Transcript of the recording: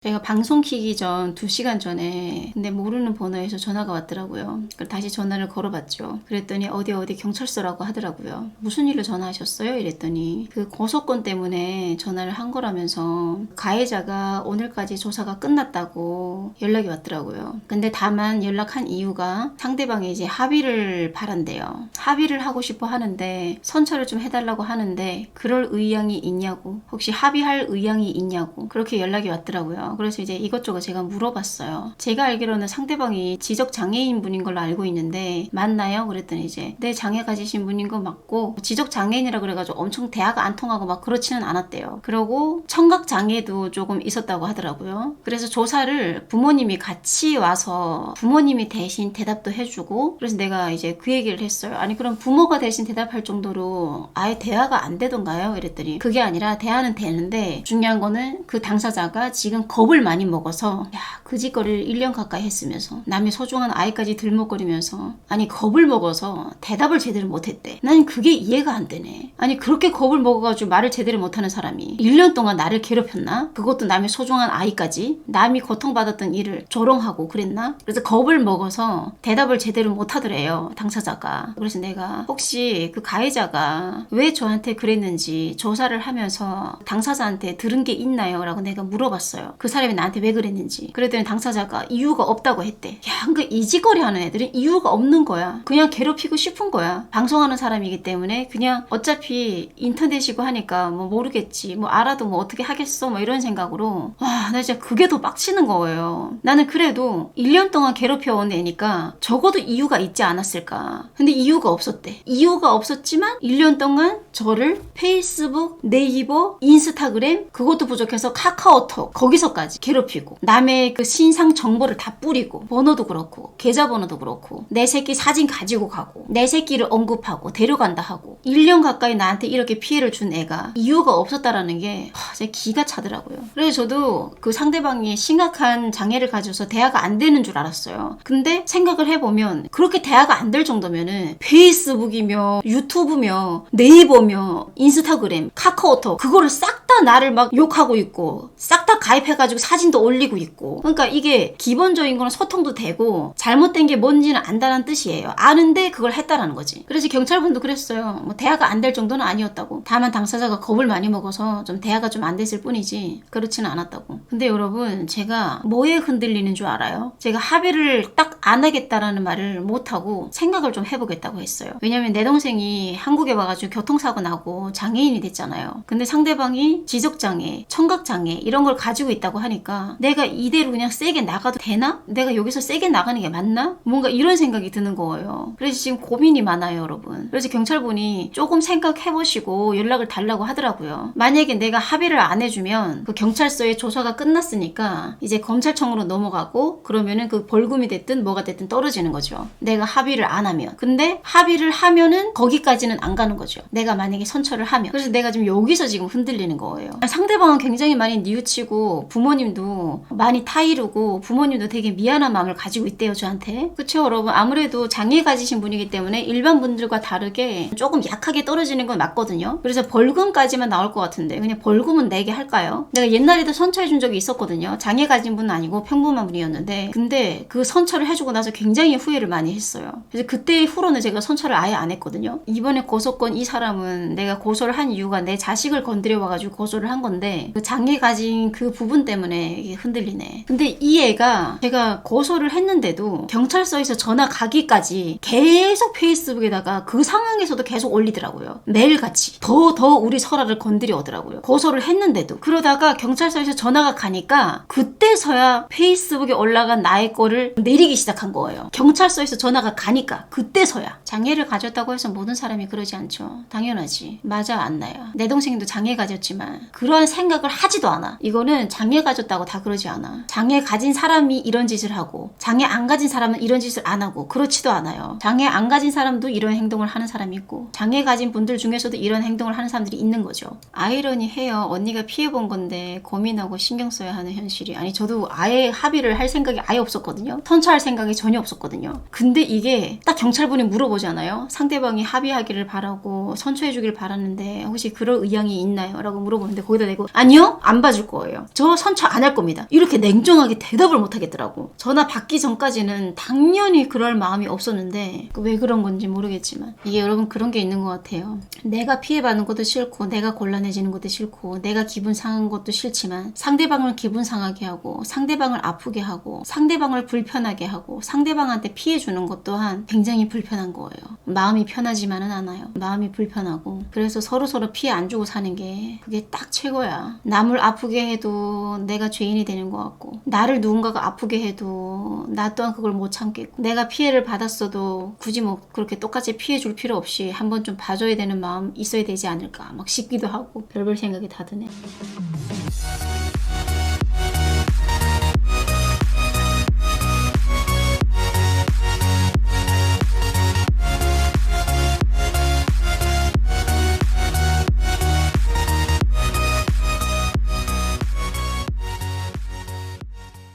제가 방송 키기 전 2시간 전에 근데 모르는 번호에서 전화가 왔더라고요. 그래서 다시 전화를 걸어봤죠. 그랬더니 어디 경찰서라고 하더라고요. 무슨 일로 전화하셨어요? 이랬더니 그 고소건 때문에 전화를 한 거라면서 가해자가 오늘까지 조사가 끝났다고 연락이 왔더라고요. 근데 다만 연락한 이유가 상대방이 이제 합의를 바란대요. 합의를 하고 싶어 하는데 선처를 좀 해달라고 하는데 그럴 의향이 있냐고, 혹시 합의할 의향이 있냐고 그렇게 연락이 왔더라고요. 그래서 이제 이것저것 제가 물어봤어요. 제가 알기로는 상대방이 지적장애인 분인 걸로 알고 있는데 맞나요? 그랬더니 이제 네, 장애 가지신 분인 거 맞고 지적장애인이라 그래가지고 엄청 대화가 안 통하고 막 그렇지는 않았대요. 그러고 청각장애도 조금 있었다고 하더라고요. 그래서 조사를 부모님이 같이 와서 부모님이 대신 대답도 해주고, 그래서 내가 이제 그 얘기를 했어요. 아니 그럼 부모가 대신 대답할 정도로 아예 대화가 안 되던가요? 이랬더니 그게 아니라 대화는 되는데 중요한 거는 그 당사자가 지금 겁을 많이 먹어서 그 짓거리를 1년 가까이 했으면서 남의 소중한 아이까지 들먹거리면서 아니 겁을 먹어서 대답을 제대로 못했대. 난 그게 이해가 안 되네. 아니 그렇게 겁을 먹어가지고 말을 제대로 못하는 사람이 1년 동안 나를 괴롭혔나? 그것도 남의 소중한 아이까지? 남이 고통받았던 일을 조롱하고 그랬나? 그래서 겁을 먹어서 대답을 제대로 못하더래요, 당사자가. 그래서 내가 혹시 그 가해자가 왜 저한테 그랬는지 조사를 하면서 당사자한테 들은 게 있나요? 라고 내가 물어봤어요. 그 사람이 나한테 왜 그랬는지. 그랬더니 당사자가 이유가 없다고 했대. 야, 그 이지거리 하는 애들은 이유가 없는 거야. 그냥 괴롭히고 싶은 거야. 방송하는 사람이기 때문에 그냥 어차피 인터넷이고 하니까 뭐 모르겠지, 뭐 알아도 뭐 어떻게 하겠어, 뭐 이런 생각으로. 와, 나 진짜 그게 더 빡치는 거예요. 나는 그래도 1년 동안 괴롭혀온 애니까 적어도 이유가 있지 않았을까. 근데 이유가 없었대. 이유가 없었지만 1년 동안 저를 페이스북, 네이버, 인스타그램, 그것도 부족해서 카카오톡 거기서까지 괴롭히고 남의 그 신상 정보를 다 뿌리고, 번호도 그렇고 계좌번호도 그렇고 내 새끼 사진 가지고 가고 내 새끼를 언급하고 데려간다 하고 1년 가까이 나한테 이렇게 피해를 준 애가 이유가 없었다라는 게 진짜 기가 차더라고요. 그래서 저도 그 상대방이 심각한 장애를 가져서 대화가 안 되는 줄 알았어요. 근데 생각을 해보면 그렇게 대화가 안 될 정도면은 페이스북이며 유튜브며 네이버며 인스타그램, 카카오톡 그거를 싹 다 나를 막 욕하고 있고 싹 다 가입해가지고 사진도 올리고 있고, 그러니까 이게 기본적인 거는 소통도 되고 잘못된 게 뭔지는 안다는 뜻이에요. 아는데 그걸 했다라는 거지. 그래서 경찰분도 그랬어요. 뭐 대화가 안 될 정도는 아니었다고. 다만 당사자가 겁을 많이 먹어서 좀 대화가 좀 안 됐을 뿐이지 그렇지는 않았다고. 근데 여러분, 제가 뭐에 흔들리는 줄 알아요? 제가 합의를 딱 안 하겠다라는 말을 못하고 생각을 좀 해보겠다고 했어요. 왜냐면 내 동생이 한국에 와가지고 교통사고 나고 장애인이 됐잖아요. 근데 상대방이 지적장애, 청각장애 이런 걸 가지고 있다고 하니까 내가 이대로 그냥 세게 나가도 되나? 내가 여기서 세게 나가는 게 맞나? 뭔가 이런 생각이 드는 거예요. 그래서 지금 고민이 많아요, 여러분. 그래서 경찰분이 조금 생각해보시고 연락을 달라고 하더라고요. 만약에 내가 합의를 안 해주면 그 경찰서에 조사가 끝났으니까 이제 검찰청으로 넘어가고 그러면은 그 벌금이 됐든 뭐가 됐든 떨어지는 거죠. 내가 합의를 안 하면. 근데 합의를 하면은 거기까지는 안 가는 거죠. 내가 만약에 선처를 하면. 그래서 내가 지금 여기서 지금 흔들리는 거예요. 상대방은 굉장히 많이 뉘우치고 부모님도 많이 타이르고 부모님도 되게 미안한 마음을 가지고 있대요, 저한테. 그쵸, 여러분? 아무래도 장애 가지신 분이기 때문에 일반 분들과 다르게 조금 약하게 떨어지는 건 맞거든요. 그래서 벌금까지만 나올 것 같은데 그냥 벌금은 내게 할까요? 내가 옛날에도 선처해 준 적이 있었거든요. 장애 가진 분은 아니고 평범한 분이었는데, 근데 그 선처를 해주고 나서 굉장히 후회를 많이 했어요. 그래서 그때 후로는 제가 선처를 아예 안 했거든요. 이번에 고소건 이 사람은 내가 고소를 한 이유가 내 자식을 건드려 와가지고 고소를 한 건데 그 장애 가진 그 부분 때문에 이게 흔들리네. 근데 이 애가 제가 고소를 했는데도 경찰서에서 전화 가기까지 계속 페이스북에다가 그 상황에서도 계속 올리더라고요. 매일같이 더 우리 설아를 건드려 오더라고요. 고소를 했는데도. 그러다가 경찰서에서 전화가 가니까 그때서야 페이스북에 올라간 나의 거를 내리기 시작한 거예요. 경찰서에서 전화가 가니까 그때서야. 장애를 가졌다고 해서 모든 사람이 그러지 않죠. 당연하지. 맞아, 안나야. 내 동생도 장애 가졌지만 그러한 생각을 하지도 않아. 이거는 장애 가졌다고 다 그러지 않아. 장애 가진 사람이 이런 짓을 하고 장애 안 가진 사람은 이런 짓을 안 하고 그렇지도 않아요. 장애 안 가진 사람도 이런 행동을 하는 사람이 있고 장애 가진 분들 중에서도 이런 행동을 하는 사람들이 있는 거죠. 아이러니해요. 언니가 피해본 건데 고민하고 신경 써야 하는 현실이. 아니 저도 아예 합의를 할 생각이 아예 없었거든요. 선처할 생각이 전혀 없었거든요. 근데 이게 딱 경찰분이 물어보잖아요. 상대방이 합의하기를 바라고 선처해주길 바랐는데 혹시 그럴 의향이 있나요? 라고 물어보잖아요. 물어보는데 거기다 대고 아니요 안 봐줄 거예요. 저 선처 안 할 겁니다. 이렇게 냉정하게 대답을 못 하겠더라고. 전화 받기 전까지는 당연히 그럴 마음이 없었는데 왜 그런 건지 모르겠지만 이게 여러분 그런 게 있는 것 같아요. 내가 피해받는 것도 싫고 내가 곤란해지는 것도 싫고 내가 기분 상한 것도 싫지만 상대방을 기분 상하게 하고 상대방을 아프게 하고 상대방을 불편하게 하고 상대방한테 피해 주는 것 또한 굉장히 불편한 거예요. 마음이 편하지만은 않아요. 마음이 불편하고 그래서 서로 피해 안 주고 사는 게 그게 딱 최고야. 남을 아프게 해도 내가 죄인이 되는 것 같고 나를 누군가가 아프게 해도 나 또한 그걸 못 참겠고 내가 피해를 받았어도 굳이 뭐 그렇게 똑같이 피해 줄 필요 없이 한번 좀 봐줘야 되는 마음 있어야 되지 않을까 막 싶기도 하고 별별 생각이 다 드네.